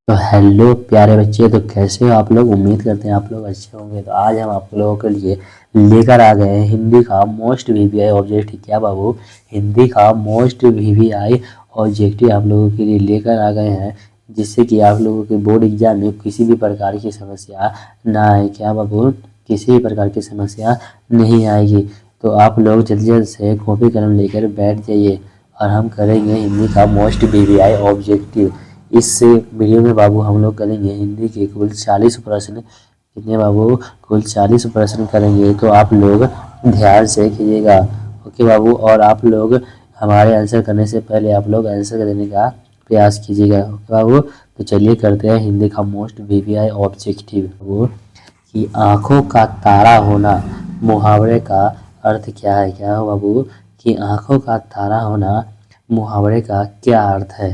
तो हेलो प्यारे बच्चे, तो कैसे हो आप लोग। उम्मीद करते हैं आप लोग अच्छे होंगे। तो आज हम आप लोगों के लिए लेकर आ गए हैं हिंदी का मोस्ट वीवीआई ऑब्जेक्टिव। क्या बाबू, हिंदी का मोस्ट वीवीआई ऑब्जेक्टिव आप लोगों के लिए लेकर आ गए हैं, जिससे कि आप लोगों के बोर्ड एग्जाम में किसी भी प्रकार की समस्या ना आए। क्या बाबू, किसी भी प्रकार की समस्या नहीं आएगी। तो आप लोग जल्दी जल्द से कॉपी कलम लेकर बैठ जाइए और हम करेंगे हिंदी का मोस्ट वीवीआई ऑब्जेक्टिव। इस वीडियो में बाबू हम लोग करेंगे हिंदी के कुल 40 प्रश्न। कितने बाबू, कुल 40 प्रश्न करेंगे। तो आप लोग ध्यान से कीजिएगा, ओके बाबू। और आप लोग हमारे आंसर करने से पहले आप लोग आंसर देने का प्रयास कीजिएगा, ओके बाबू। तो चलिए करते हैं हिंदी का मोस्ट वीवीआई ऑब्जेक्टिव। बाबू कि आँखों का तारा होना मुहावरे का अर्थ क्या है। क्या हो बाबू, कि आँखों का तारा होना मुहावरे का क्या अर्थ है।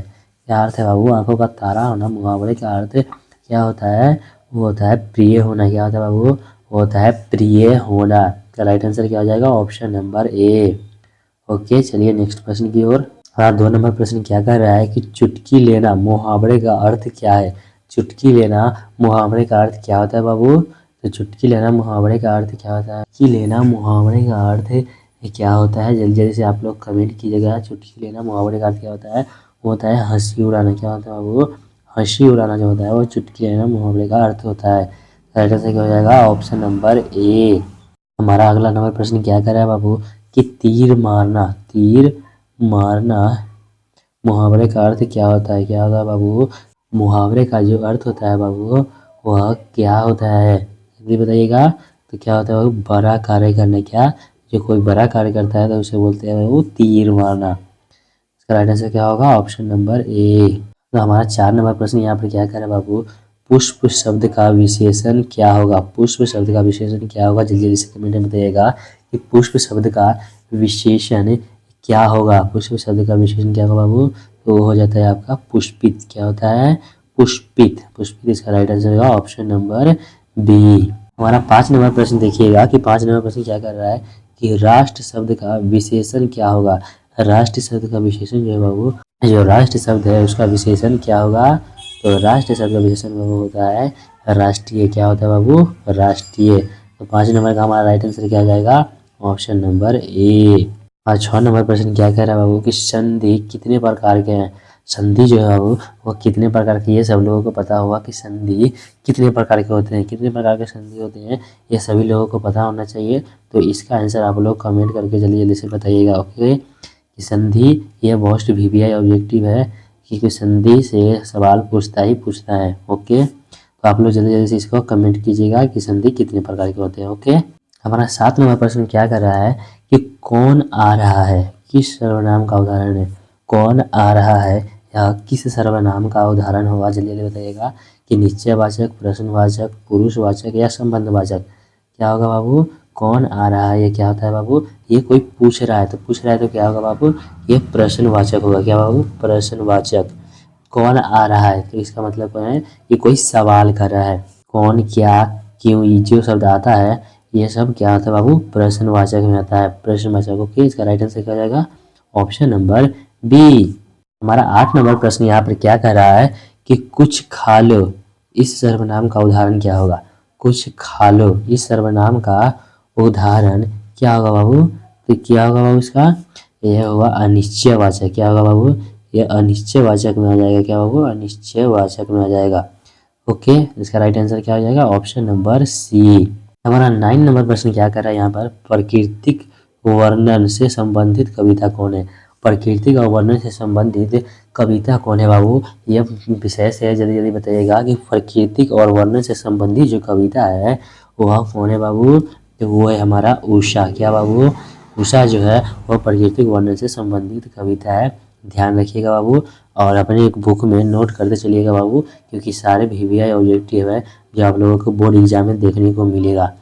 क्या अर्थ है बाबू, आँखों का तारा होना मुहावरे का अर्थ क्या होता है। वो होता है प्रिय होना। क्या होता है बाबू, वो होता है प्रिय होना। का राइट आंसर क्या हो जाएगा, ऑप्शन नंबर ए। ओके, चलिए नेक्स्ट प्रश्न की ओर। हाँ, 2 नंबर प्रश्न क्या कह रहा है कि चुटकी लेना मुहावरे का अर्थ क्या है। चुटकी लेना मुहावरे का अर्थ क्या होता है बाबू। तो चुटकी लेना मुहावरे का अर्थ क्या होता है। चुटकी लेना मुहावरे का अर्थ क्या होता है, जल्दी जल्दी से आप लोग कमेंट कीजिएगा। चुटकी लेना मुहावरे का अर्थ क्या होता है, वो होता है हंसी उड़ाना। क्या होता है बाबू, हंसी उड़ाना जो होता है वो चुटकी लेना मुहावरे का अर्थ होता है। राइट आंसर क्या हो जाएगा, ऑप्शन नंबर ए। हमारा अगला नंबर प्रश्न क्या कर रहा है बाबू कि तीर मारना, तीर मारना मुहावरे का अर्थ क्या होता है। क्या होता है बाबू, मुहावरे का जो अर्थ होता है बाबू वह क्या होता है, जल्दी बताइएगा। तो क्या होता है बाबू, बड़ा कार्य करना। क्या, जो कोई बड़ा कार्य करता है तो उसे बोलते हैं बाबू तीर मारना। इसका राइट आंसर क्या होगा, ऑप्शन नंबर ए। तो हमारा 4 नंबर प्रश्न यहाँ पर क्या कर रहा है बाबू, पुष्प शब्द का विशेषण क्या होगा। पुष्प शब्द का विशेषण क्या होगा, जल्दी जल्दी से कमेंट में बताइएगा कि पुष्प शब्द का विशेषण क्या होगा। पुष्प शब्द का विशेषण क्या होगा बाबू, तो हो जाता है आपका पुष्पित। क्या होता है, पुष्पित, पुष्पित। इसका राइट आंसर होगा ऑप्शन नंबर बी। हमारा 5 नंबर प्रश्न देखिएगा कि 5 नंबर प्रश्न क्या कर रहा है कि राष्ट्र शब्द का विशेषण क्या होगा। राष्ट्र शब्द का विशेषण जो है बाबू, जो राष्ट्र शब्द है उसका विशेषण क्या होगा। तो राष्ट्र शब्द का विशेषण बाबू होता है राष्ट्रीय। क्या होता है बाबू, राष्ट्रीय। तो 5 नंबर का हमारा राइट आंसर क्या जाएगा, ऑप्शन नंबर ए। और 6 नंबर प्रश्न क्या कह रहा है बाबू कि संधि कितने प्रकार के हैं। संधि जो है बाबू वो कितने प्रकार की, ये सब लोगों को पता होगा कि संधि कितने प्रकार के होते हैं। कितने प्रकार के संधि होते हैं ये सभी लोगों को पता होना चाहिए। तो इसका आंसर आप लोग कमेंट करके जल्दी जल्दी से बताइएगा, ओके। कि संधि ये मोस्ट वीवीआई ऑब्जेक्टिव है कि संधि से सवाल पूछता ही पूछता है, ओके। तो आप लोग जल्दी जल्दी से इसको कमेंट कीजिएगा कि संधि कितने प्रकार के होते हैं, ओके। हमारा 7 नंबर प्रश्न क्या कर रहा है कि कौन आ रहा है, किस सर्वनाम का उदाहरण है। कौन आ रहा है या किस सर्वनाम का उदाहरण होगा, जल्दी जल्दी बताइएगा। कि निश्चयवाचक, प्रश्नवाचक, पुरुषवाचक या संबंधवाचक। क्या होगा बाबू, कौन आ रहा है ये क्या होता है बाबू, ये कोई पूछ रहा है। तो पूछ रहा है तो क्या होगा बाबू, ये प्रश्नवाचक होगा। क्या बाबू, प्रश्नवाचक। कौन आ रहा है तो इसका मतलब क्या है कि कोई सवाल कर रहा है। कौन, क्या, क्यों, ये जो शब्द आता है ये सब क्या होता है बाबू, प्रश्नवाचक में आता है, प्रश्नवाचक। ओके, इसका राइट आंसर क्या हो जाएगा, ऑप्शन नंबर बी। हमारा 8 नंबर प्रश्न यहाँ पर क्या कह रहा है कि कुछ खा लो, इस सर्वनाम का उदाहरण क्या होगा। कुछ खा लो, इस सर्वनाम का उदाहरण क्या होगा बाबू। तो क्या होगा बाबू इसका, यह होगा अनिश्चयवाचक। क्या होगा बाबू, ये अनिश्चयवाचक में आ जाएगा। क्या बाबू, अनिश्चयवाचक में आ जाएगा, ओके। इसका राइट आंसर क्या हो जाएगा, ऑप्शन नंबर सी। हमारा 9 नंबर प्रश्न क्या कर रहा है यहाँ पर, प्राकृतिक वर्णन से संबंधित कविता कौन है। प्राकृतिक और वर्णन से संबंधित कविता कौन है बाबू, यह विषय से जल्दी जल्दी बताइएगा कि प्राकृतिक और वर्णन से संबंधित जो कविता है वह कौन है बाबू। तो वो है हमारा उषा। क्या बाबू, उषा जो है वह प्राकृतिक वर्णन से संबंधित कविता है। ध्यान रखिएगा बाबू और अपने एक बुक में नोट करते चलिएगा बाबू, क्योंकि सारे वीवीआई ऑब्जेक्टिव है जो आप लोगों को बोर्ड एग्जाम में देखने को मिलेगा।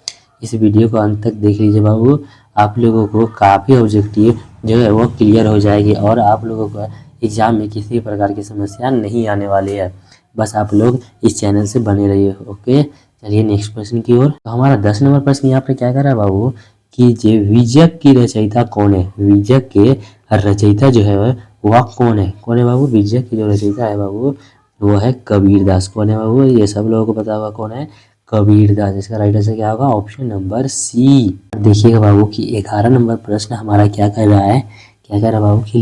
इस वीडियो को अंत तक देख लीजिए बाबू, आप लोगों को काफ़ी ऑब्जेक्टिव जो है वो क्लियर हो जाएगी और आप लोगों को एग्जाम में किसी प्रकार की समस्या नहीं आने वाली है। बस आप लोग इस चैनल से बने रहिए, ओके। चलिए नेक्स्ट प्रश्न की ओर। तो हमारा 10 नंबर प्रश्न यहाँ पे क्या कर रहा है बाबू कि जे विजय की रचयिता कौन है। विजय के रचयिता जो है वह कौन है। कौन है बाबू, विजय की जो रचयिता है बाबू वो है कबीरदास। कौन है बाबू? ये सब लोगों को पता होगा कौन है, कबीरदास। इसका राइट आंसर क्या होगा? Option number C. देखिएगा बाबू कि 11 नंबर प्रश्न हमारा क्या कह रहा है, क्या कह रहा है बाबू कि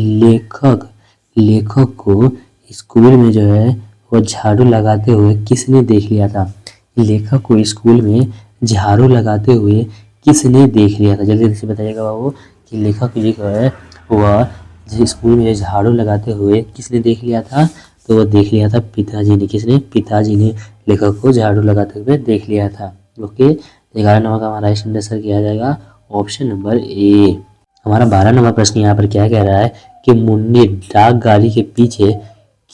लेखक को स्कूल में जो है वो झाड़ू लगाते हुए किसने देख लिया था? लेखक को स्कूल में झाड़ू लगाते हुए किसने देख लिया था? जल्दी जल्दी से बताइएगा बाबू कि लेखक जी को है वह स्कूल में झाड़ू लगाते हुए किसने देख लिया था? तो वो देख लिया था पिताजी ने। किसने? पिताजी ने लेखक को झाड़ू लगाते हुए देख लिया था। ओके, 11 नंबर का हमारा इसमें आंसर किया जाएगा ऑप्शन नंबर ए। हमारा 12 नंबर प्रश्न यहाँ पर क्या कह रहा है कि मुन्नी डाक गाड़ी के पीछे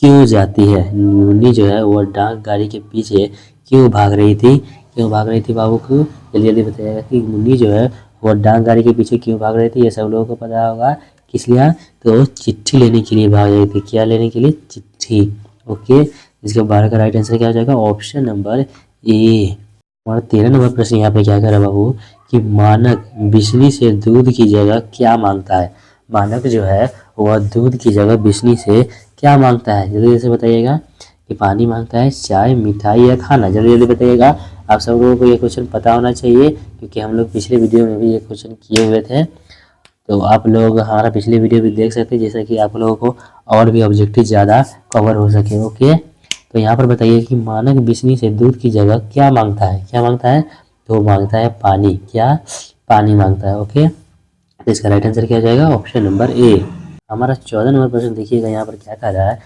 क्यों जाती है? मुन्नी जो है वो डाक गाड़ी के पीछे क्यों भाग रही थी? क्यों भाग रही थी बाबू को जल्दी जल्दी बताइएगा कि मुन्नी जो है वो डाक गाड़ी के पीछे क्यों भाग रही थी? ये सब लोगों को पता होगा। किस लिए? तो चिट्ठी लेने के लिए भाग रही थी। क्या लेने के लिए? चिट्ठी। ओके, इसके 12 का राइट आंसर क्या हो जाएगा? Option number A. हमारा 13 नंबर प्रश्न यहाँ पे क्या कर रहा है बाबू कि मानक बिजली से दूध की जगह क्या मांगता है? मानक जो है वह दूध की जगह बिजली से क्या मांगता है? जल्दी से बताइएगा कि पानी मांगता है, चाय, मिठाई या खाना? जल्दी जल्दी बताइएगा। आप सब लोगों को ये क्वेश्चन पता होना चाहिए क्योंकि हम लोग पिछले वीडियो में भी ये क्वेश्चन किए हुए थे। तो आप लोग हमारा पिछले वीडियो भी देख सकते हैं जैसे कि आप लोगों को और भी ऑब्जेक्टिव ज़्यादा कवर हो सके। ओके, तो यहाँ पर बताइए कि मानक बिजली से दूध की जगह क्या मांगता है? क्या मांगता है? तो मांगता है पानी। क्या? पानी मांगता है। ओके, तो इसका राइट आंसर क्या हो जाएगा? Option number A. हमारा 14 नंबर प्रश्न देखिएगा यहाँ पर क्या कह रहा है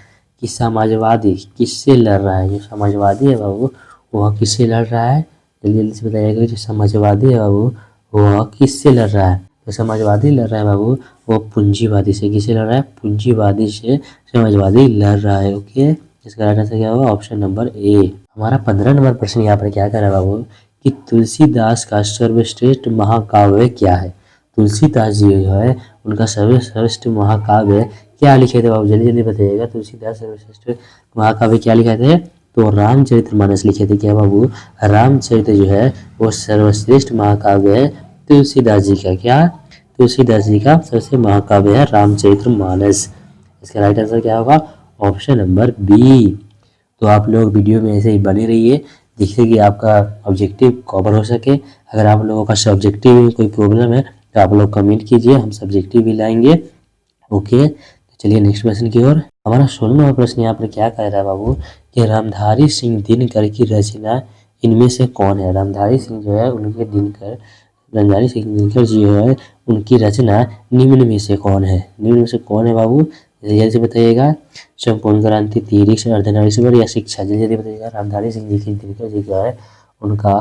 कि समाजवादी किससे लड़ रहा है? जो समाजवादी है बाबू वह किससे लड़ रहा है? जल्दी जल्दी से बताइएगा। जो समाजवादी है बाबू वह किससे लड़ रहा है? तो समाजवादी लड़ रहा है बाबू वो पूंजीवादी से। किससे लड़ रहा है? पूंजीवादी से समाजवादी लड़ रहा है। ओके, इसका राइट आंसर क्या होगा? Option number A. हमारा 15 नंबर प्रश्न यहाँ पर क्या कर रहा है बाबू कि तुलसीदास का सर्वश्रेष्ठ महाकाव्य क्या है? तुलसीदास जी जो है उनका सर्वश्रेष्ठ महाकाव्य क्या लिखे थे बाबू? जल्दी जल्दी बताइएगा। तुलसीदास सर्वश्रेष्ठ महाकाव्य क्या लिखे थे? तो रामचरितमानस लिखे थे। क्या बाबू? रामचरित जो है वो सर्वश्रेष्ठ महाकाव्य है तुलसीदास जी का। क्या? तुलसीदास जी का सबसे महाकाव्य है रामचरितमानस। इसका राइट आंसर क्या होगा? Option number B. तो आप लोग वीडियो में ऐसे ही बने रहिए जिससे कि आपका ऑब्जेक्टिव कवर हो सके। अगर आप लोगों का सब्जेक्टिव में कोई प्रॉब्लम है तो आप लोग कमेंट कीजिए, हम सब्जेक्टिव भी लाएंगे। ओके, तो चलिए नेक्स्ट क्वेश्चन की ओर। हमारा 16 नंबर प्रश्न यहाँ पर क्या कह रहा है बाबू कि रामधारी सिंह दिनकर की रचना इनमें से कौन है? रामधारी सिंह जो है उनके रामधारी सिंह दिनकर जी जो है उनकी रचना निम्न में से कौन है? निम्न में से कौन है बाबू? जल्दी से बताइएगा। संपूर्ण क्रांति, तिरिक्ष, अर्धनारीश्वर या शिक्षा? जल्दी जल्दी बताइएगा। रामधारी सिंह जी की दिनकर जी का है उनका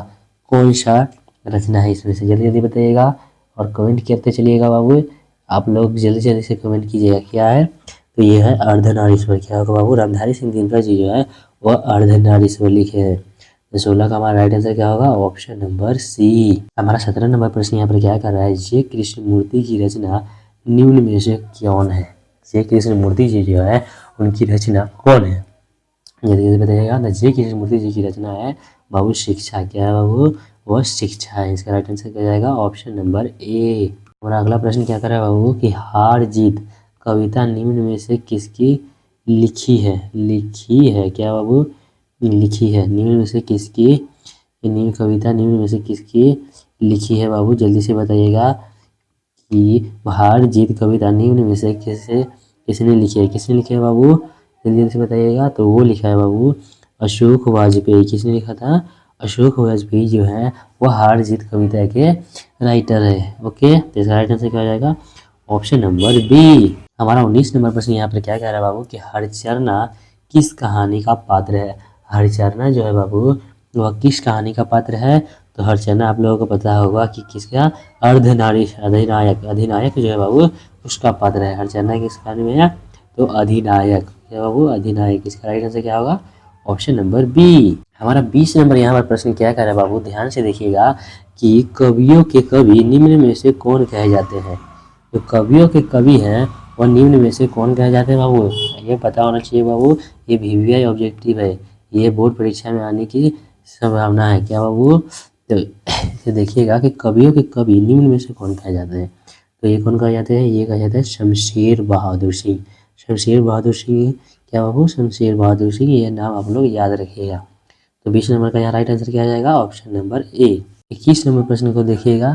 कौन सा रचना है इसमें से? जल्दी जल्दी बताइएगा और कमेंट करते चलिएगा बाबू। आप लोग जल्दी जल्दी से कमेंट कीजिएगा क्या है। तो ये है अर्धनारीश्वर। क्या होगा बाबू? रामधारी सिंह दिनकर जी जो है वह अर्धनारीश्वर लिखे हैं। तो 16 का हमारा राइट आंसर क्या होगा? Option number C. हमारा 17 नंबर प्रश्न यहाँ पर क्या कर रहा है? जे कृष्णमूर्ति की रचना निम्न में से कौन है? जे कृष्णमूर्ति जी जो है उनकी रचना कौन है? जल्दी जल्दी बताइएगा। जे कृष्णमूर्ति जी की रचना है बाबू शिक्षा। क्या है बाबू? वह शिक्षा है। इसका राइट आंसर क्या जाएगा? Option number A. हमारा अगला प्रश्न क्या कर रहा है बाबू कि हार जीत कविता निम्न में से किसकी लिखी है? लिखी है। क्या बाबू? लिखी है। निम्न में से किसकी? निम्न कविता निम्न में से किसकी लिखी है बाबू? जल्दी से बताइएगा कि हार जीत कविता निम्न में से किसने लिखी है? किसने लिखी है बाबू? जल्दी जल्दी से बताइएगा। तो वो लिखा है बाबू अशोक वाजपेयी। किसने लिखा था? अशोक वाजपेयी जो है वो हार जीत कविता के राइटर है। ओके, तो इसका राइट आंसर क्या हो जाएगा? Option number B. हमारा 19 नंबर प्रश्न यहाँ पर क्या कह रहा है बाबू कि हरिचरना किस कहानी का पात्र है? हरिचरना जो है बाबू वह किस कहानी का पात्र है? तो हरिचरना आप लोगों को पता होगा कि किसका? अधिनायक जो है बाबू उसका पात्र है। हरिचरना किस कहानी में है? तो अधिनायक। क्या बाबू? अधिनायक। इसका राइट आंसर क्या होगा? Option number B. हमारा 20 नंबर यहाँ पर प्रश्न क्या कह रहा है बाबू? ध्यान से देखिएगा कि कवियों के कवि निम्न में से कौन कहे जाते हैं? जो कवियों के कवि हैं वह निम्न में से कौन कहे जाते हैं बाबू? ये पता होना चाहिए बाबू। ये VVI ऑब्जेक्टिव है, ये बोर्ड परीक्षा में आने की संभावना है। क्या बाबू? तो देखिएगा कि कवियों के कवि निम्न में से कौन कहे जाते हैं? तो ये कौन कहे जाते हैं? ये कहे जाते हैं शमशेर बहादुर सिंह। शमशेर बहादुर सिंह क्या बाबू, शमशेर बहादुर सिंह, ये नाम आप लोग याद रखिएगा। तो 20 नंबर का यहाँ राइट आंसर क्या आ जाएगा, ऑप्शन नंबर ए। 21 नंबर प्रश्न को देखिएगा,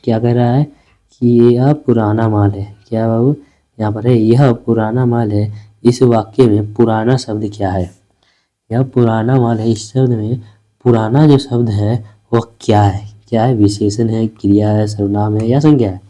क्या कह रहा है कि यह पुराना माल है। क्या बाबू, यहाँ पर है यह पुराना माल है, इस वाक्य में पुराना शब्द क्या है। यह पुराना माल है, इस शब्द में पुराना जो शब्द है वह क्या है। क्या है, विशेषण है, क्रिया है, सर्वनाम है या संज्ञा है।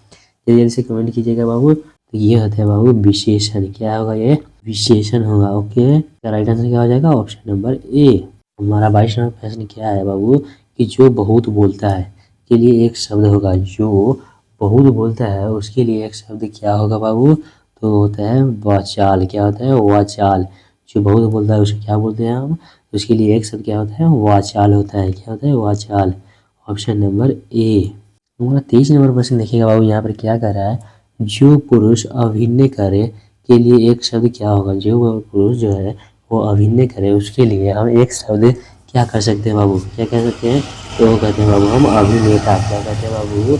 जल्दी से कमेंट कीजिएगा बाबू। तो ये होता है बाबू विशेषण। क्या होगा, ये विशेषण होगा। ओके, तो राइट आंसर क्या हो जाएगा, ऑप्शन नंबर ए। हमारा 22 नंबर प्रश्न क्या है बाबू, कि जो बहुत बोलता है के लिए एक शब्द होगा। जो बहुत बोलता है उसके लिए एक शब्द क्या होगा बाबू, तो होता है वाचाल। क्या होता है, वाचाल। जो बहुत बोलता है उसे क्या बोलते हैं हम, उसके लिए एक शब्द क्या होता है, वाचाल होता है। क्या होता है, वाचाल। Option number A. हमारा 23 नंबर प्रश्न देखिएगा बाबू, यहाँ पर क्या कर रहा है, जो पुरुष अभिनय करे के लिए एक शब्द क्या होगा। जो पुरुष जो है वो अभिनय करे उसके लिए हम एक शब्द क्या कर सकते हैं बाबू, क्या कह सकते हैं, तो वो कहते हैं बाबू हम अभिनेता। क्या कहते हैं बाबू,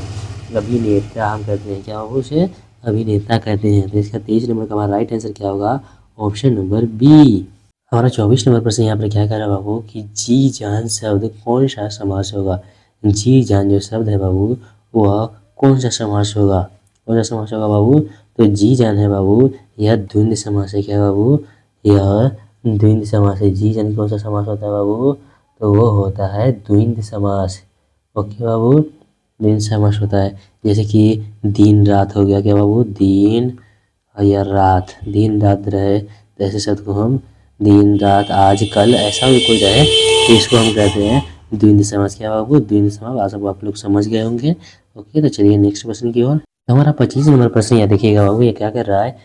अभिनेता हम कहते हैं। क्या बाबू, उसे अभिनेता कहते हैं। तो इसका 23 नंबर का हमारा राइट आंसर क्या होगा, ऑप्शन नंबर बी। हमारा 24 नंबर प्रश्न यहाँ पर क्या कह रहा है बाबू, कि जी जान शब्द कौन सा समास होगा। जी जान जो शब्द है बाबू वह कौन सा समास होगा, कौन सा समास होगा बाबू, तो जी जान है बाबू यह द्वंद्व समास है। क्या बाबू, यह द्वंद्व समास है। जी जान कौन सा समास होता है बाबू, तो वो होता है द्वंद्व समास। ओके बाबू, द्वंद्व समास होता है। जैसे कि दिन रात हो गया। क्या बाबू, दिन या रात, दिन रात रहे, तो ऐसे शब्द को हम दिन रात आज कल ऐसा भी कोई रहे तो इसको हम कहते हैं द्वंद्व समास। क्या बाबू, द्वंद्व समास। आज आप लोग समझ गए होंगे। ओके, तो चलिए नेक्स्ट प्रश्न की ओर। हमारा 25 नंबर प्रश्न यहाँ देखिएगा बाबू, ये क्या कर रहा है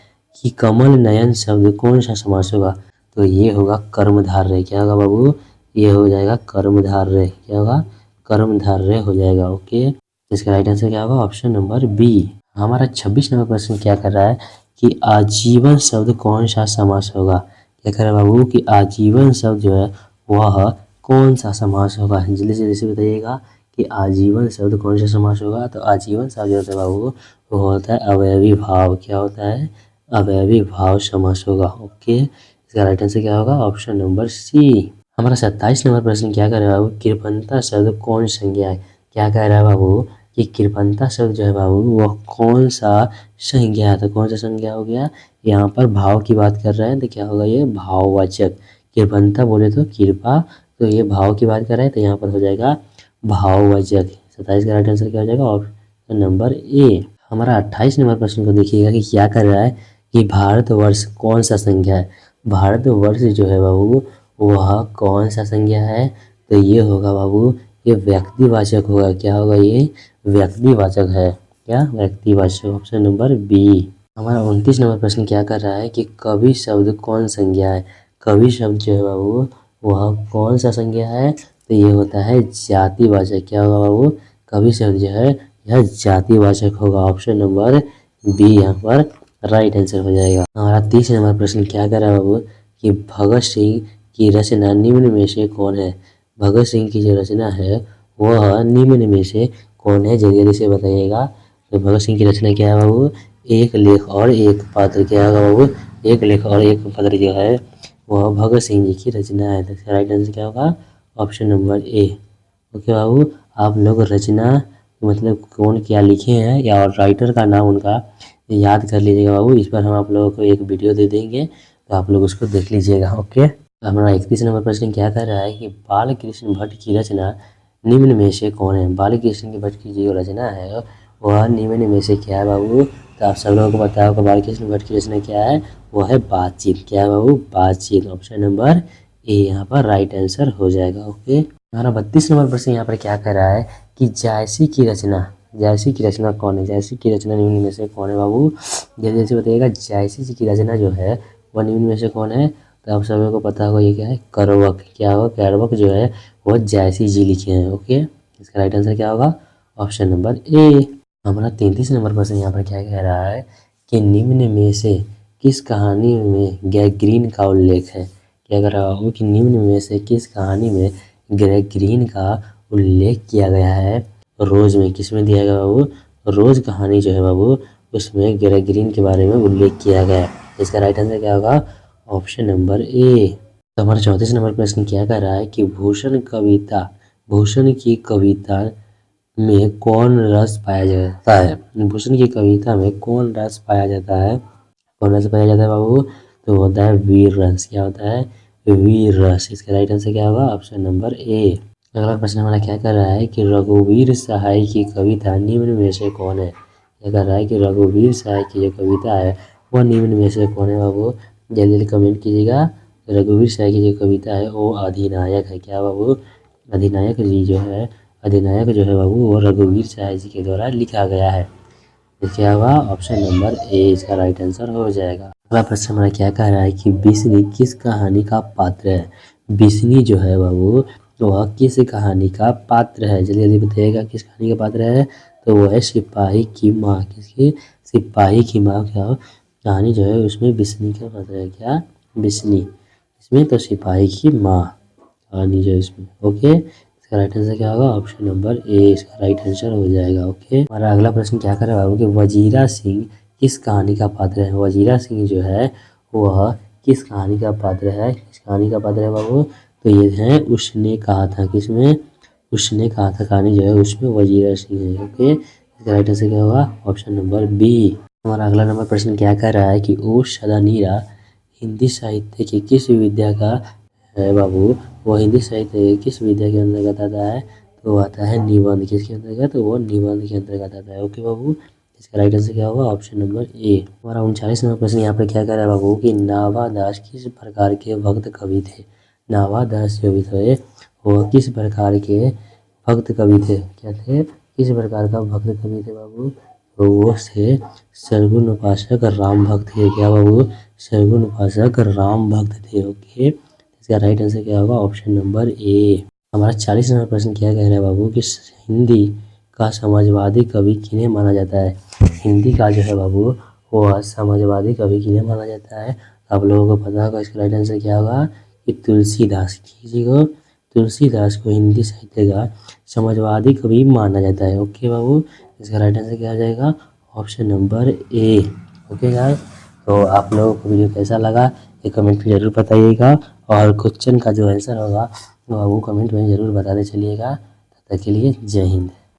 कि कमल नयन शब्द कौन सा समास होगा, तो ये होगा कर्मधारय। क्या होगा बाबू, ये हो जाएगा कर्मधारय। क्या होगा, कर्मधारय हो जाएगा। ओके, इसका राइट आंसर क्या होगा, ऑप्शन नंबर बी। हमारा 26 नंबर प्रश्न क्या कर रहा है कि आजीवन शब्द कौन सा समास होगा। क्या कर रहा है बाबू, कि आजीवन शब्द जो है वह कौन सा समास होगा। जल्दी से जैसे बताइएगा कि आजीवन शब्द कौन सा समास होगा। तो आजीवन शब्द जो होता है बाबू वो होता है अवयवी भाव। क्या होता है, अवयवी भाव समास होगा। ओके, इसका राइट आंसर क्या होगा, ऑप्शन नंबर सी। हमारा 27 नंबर प्रश्न क्या कर रहा है बाबू, कृपणता शब्द कौन संज्ञा है। क्या कह रहा है बाबू, कि कृपणता शब्द जो है बाबू वह कौन सा संज्ञा है। तो कौन सा संज्ञा हो गया, यहाँ पर भाव की बात कर रहे हैं तो क्या होगा, ये भाववाचक। कृपणता बोले तो कृपा, तो ये भाव की बात कर रहे हैं तो यहाँ पर हो जाएगा भाववाचक। 27 का राइट आंसर क्या हो जाएगा, ऑप्शन नंबर ए। हमारा 28 नंबर प्रश्न को देखिएगा कि क्या कर रहा है कि भारतवर्ष कौन सा संज्ञा है। भारतवर्ष जो है बाबू वह कौन सा संज्ञा है, तो ये होगा बाबू ये व्यक्तिवाचक होगा। क्या होगा, ये व्यक्तिवाचक है। क्या, व्यक्तिवाचक। Option number B. हमारा 29 नंबर प्रश्न क्या कर रहा है कि कवि शब्द कौन संज्ञा है। कवि शब्द जो है बाबू वह कौन सा संज्ञा है, तो ये होता है जातिवाचक। क्या होगा बाबू, कवि शब्द जो है यह जातिवाचक होगा। ऑप्शन नंबर बी यहाँ पर राइट आंसर हो जाएगा। हमारा 30 नंबर प्रश्न क्या कर रहा है बाबू, कि भगत सिंह की रचना निम्न में से कौन है। भगत सिंह की जो रचना है वह निम्न में से कौन है, जल्दी से बताइएगा। तो भगत सिंह की रचना क्या है बाबू, एक लेख और एक पात्र। क्या होगा बाबू, एक लेख और एक पात्र जो है वह भगत सिंह जी की रचना है। तो इसका राइट आंसर क्या होगा, ऑप्शन नंबर ए। ओके बाबू, आप लोग रचना मतलब कौन क्या लिखे हैं या राइटर का नाम उनका याद कर लीजिएगा बाबू। इस पर हम आप लोगों को एक वीडियो दे देंगे तो आप लोग उसको देख लीजिएगा। ओके, हमारा 31 नंबर प्रश्न क्या कर रहा है कि बाल कृष्ण भट्ट की रचना निम्न में से कौन है। बाल कृष्ण की भट्ट की जो रचना है वह निम्न में से क्या है बाबू, तो आप सब लोगों को पता होगा बाल कृष्ण भट्ट की रचना क्या है, वो है बातचीत। क्या है बाबू, बातचीत। ऑप्शन नंबर ए यहाँ पर राइट आंसर हो जाएगा। ओके, हमारा 32 नंबर प्रश्न यहाँ पर क्या कर रहा है कि जायसी की रचना, जायसी की रचना कौन है। जायसी की रचना निम्न में से कौन है बाबू, जल्दी जैसे बताइएगा। जायसी जी की रचना जो है वह निम्न में से कौन है, तो आप सभी को पता होगा ये क्या है, करवक। क्या होगा, करवक जो है वो जायसी जी लिखे हैं। ओके, इसका राइट आंसर क्या होगा, ऑप्शन नंबर ए। हमारा 33 नंबर प्रश्न यहाँ पर क्या कह रहा है कि निम्न में से किस कहानी में गैग्रीन का उल्लेख है। क्या कह रहा हूँ कि निम्न में से किस कहानी में गैग्रीन का उल्लेख किया गया है। रोज में, किस में दिया गया बाबू, रोज कहानी जो है बाबू उसमें गैग्रीन के बारे में उल्लेख किया गया है। इसका राइट आंसर क्या होगा, ऑप्शन नंबर ए। तो हमारा 34 नंबर प्रश्न क्या कर रहा है कि भूषण की कविता में कौन रस पाया जाता है। भूषण की कविता में कौन रस पाया जाता है, कौन रस पाया जाता है बाबू, तो होता है वीर रस। क्या होता है, वीर रस। इसका राइट आंसर क्या होगा, ऑप्शन नंबर ए। अगला प्रश्न हमारा क्या कर रहा है कि रघुवीर सहाय की कविता निम्न में से कौन है। क्या कर रहा है कि रघुवीर सहाय की जो कविता है वह निम्न में से कौन है बाबू, जल्दी जल्दी कमेंट कीजिएगा। रघुवीर सहाय की जो कविता है वो अधिनायक है। क्या बाबू, अधिनायक जो है बाबू वो रघुवीर सहाय जी के द्वारा लिखा गया है। क्या होगा, ऑप्शन नंबर ए इसका राइट आंसर हो जाएगा। अगला प्रश्न हमारा क्या कह रहा है कि बिस्नी किस कहानी का पात्र है। बिस्नी जो है बाबू वह किस कहानी का पात्र है, जल्दी जल्दी बताइएगा किस कहानी का पात्र है। तो वह है सिपाही की माँ। किसकी, सिपाही की माँ। क्या कहानी जो है उसमें बिस्नी का पात्र है, क्या, बिस्नी इसमें, तो सिपाही की माँ कहानी जो है इसमें। ओके, इसका राइट आंसर क्या होगा, ऑप्शन नंबर ए इसका राइट आंसर हो जाएगा। ओके, हमारा अगला प्रश्न क्या कर रहा है बाबू कि वजीरा सिंह किस कहानी का पात्र है। वजीरा सिंह जो है वह किस कहानी का पात्र है, किस कहानी का पात्र है बाबू, तो ये है उसने कहा था। किसमें, उसने कहा था कहानी जो है उसमें वजीरा सिंह है। ओके, इसका राइट आंसर क्या होगा, ऑप्शन नंबर बी। हमारा अगला नंबर प्रश्न क्या कर रहा है कि ओ सदा नीरा हिंदी साहित्य की किस विद्या का है बाबू, वो हिंदी साहित्य किस विद्या के अंतर्गत आता है, तो आता है निबंध। किसके अंतर्गत, वो निबंध के अंतर्गत आता है। ओके बाबू, इसका राइट आंसर क्या होगा, ऑप्शन नंबर ए। हमारा 39 नंबर प्रश्न यहाँ पे क्या कर रहा है बाबू कि नावादास किस प्रकार के भक्त कवि थे। नावादास जो भी थे वो किस प्रकार के भक्त कवि थे, क्या थे, किस प्रकार का भक्त कवि थे बाबू, तो वो थे सरगुण उपासक राम भक्त थे। क्या बाबू, सरगुण उपासक राम भक्त थे। ओके, इसका राइट आंसर क्या होगा, ऑप्शन नंबर ए। हमारा 40 नंबर प्रश्न क्या कह रहा है बाबू कि हिंदी का समाजवादी कवि किन्हें माना जाता है। हिंदी का जो है बाबू वो समाजवादी कवि किन्हें माना जाता है, आप लोगों को पता होगा। इसका राइट आंसर क्या होगा कि तुलसीदास। किसी को, तुलसीदास को हिंदी साहित्य का समाजवादी कवि माना जाता है। ओके बाबू, इसका राइट आंसर क्या हो जाएगा, option number A. Okay guys, तो आप लोगों को वीडियो कैसा लगा ये कमेंट में ज़रूर बताइएगा, और क्वेश्चन का जो आंसर होगा वो कमेंट में ज़रूर बताते चलिएगा। तब तक के लिए जय हिंद।